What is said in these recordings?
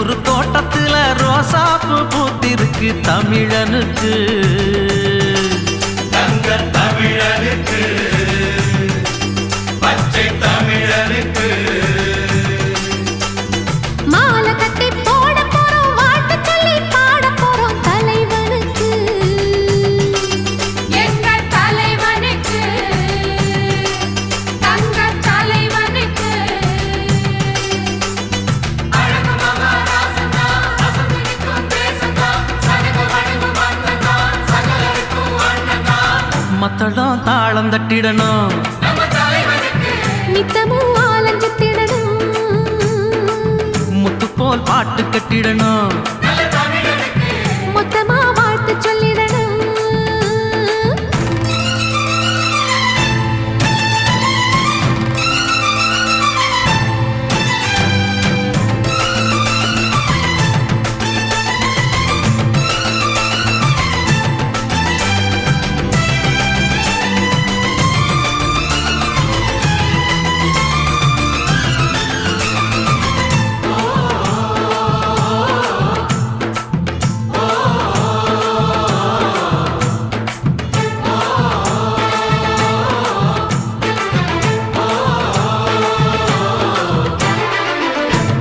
ஊரு தோட்டத்துல ரோசாப்பு பூத்திருக்கு தமிழனுக்கு தங்க தமிழனுக்கு பச்சை தமிழனுக்கு மாலை கட்டி போட போறோம் வாழ்த்து சொல்லி பாட போறோம் தலைவனுக்கு எங்க தலைவனுக்கு தங்க தலைவனுக்கு அழகு மகாராசனா அசந்திக்கும் தேசனா சனக வணங்கு மன்னனா சகலருக்கும் அண்ணனா மத்தளம் தாளம் தட்டிடணும் நம்ம தலைவனுக்கு நித்தமும் ஆலஞ்சித்திடணும் முத்து போல் பாட்டு கட்டிடணும் நல்ல தமிழனுக்கு மொத்தமா வாழ்த்து சொல்லிடணும்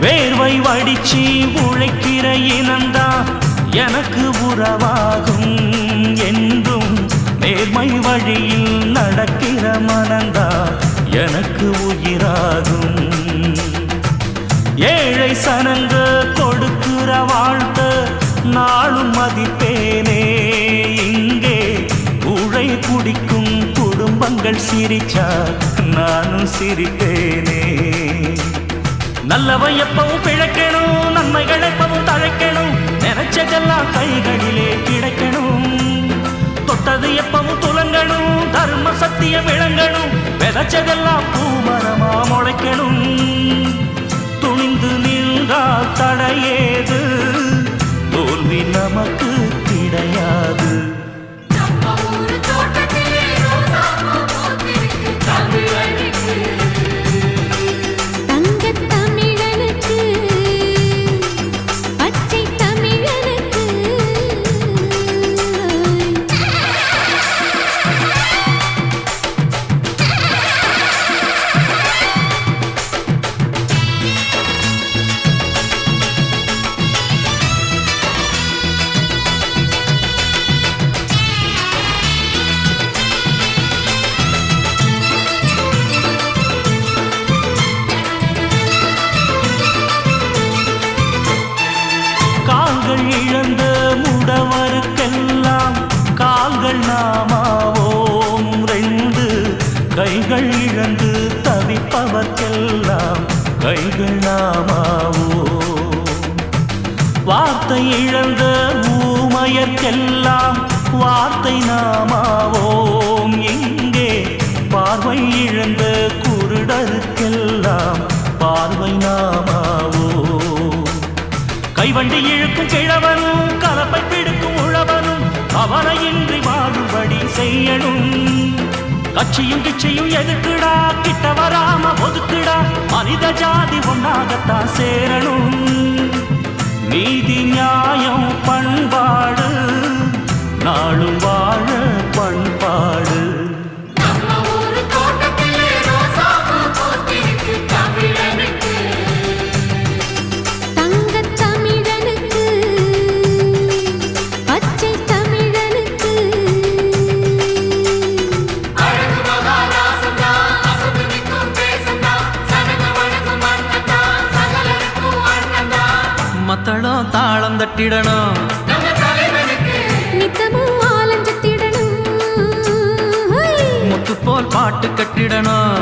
வேர்வை வடிச்சு உழைக்கிற இனந்தா எனக்கு உறவாகும் என்றும் நேர்மை வழியில் நடக்கிற மனந்தா எனக்கு உயிராகும் ஏழை சனங்க கொடுக்கிற வாழ்த்த நாளும் மதிப்பேனே இங்கே ஊழை குடிக்கும் குடும்பங்கள் சிரிச்சா நானும் சிரிப்பேனே நல்லவை எப்பவும் பிழைக்கணும் நன்மைகள் எப்பவும் தழைக்கணும் நினைச்சதெல்லாம் கைகளிலே கிடைக்கணும் தொட்டது எப்பவும் துலங்கணும் தர்ம சத்தியம் விளங்கணும் விதைச்சதெல்லாம் பூமரமா முளைக்கணும் துணிந்து நின்றால் தடையேது தோல்வி நமக்கு கிடையாது நம்ம ஊரு தோட்டத்திலே ரோசாப்பூ பூத்திருக்கு தமிழனுக்கு தங்க தமிழனுக்கு பச்சை தமிழனுக்கு கால்கள் இழந்த முடவருக்கெல்லாம் கால்கள் நாமாவோம் ரெண்டு கைகள் இழந்து தவிப்பவர்க்கெல்லாம் கைகள் நாமாவோம் வார்த்தை இழந்த ஊமையர்க்கெல்லாம் வார்த்தை நாமாவோம் இங்கே பார்வை இழந்த குருடருக்கெல்லாம் பார்வை நாமாவோம் கைவண்டி இழுக்கும் கிழவனும் கலப்பை பிடிக்கும் உழவனும் அவனையின்றி வாழும்படி செய்யணும் கட்சியும் கிச்சையும் எதுக்குடா கிட்ட வராம ஒதுக்குடா மனித ஜாதி ஒன்னாகத்தான் சேரணும் நீதி நியாயம் பண்பாடு நாளும் வாழ பண்பாடு நம்ம ஊரு தோட்டத்திலே ரோசாப்பூ பூத்திருக்கு தமிழனுக்கு தங்க தமிழனுக்கு பச்சை தமிழனுக்கு அழகு மகாராசனா அசந்திக்கும் தேசனா சனக வணங்கு மன்னனா சகலருக்கும் அண்ணனா மத்தளம் தாளம் தட்டிடணும் நம்ம தலைவனுக்கு நித்தமும் ஆலஞ்சித்திடணும் முத்து போல் பாட்டு கட்டிடணும்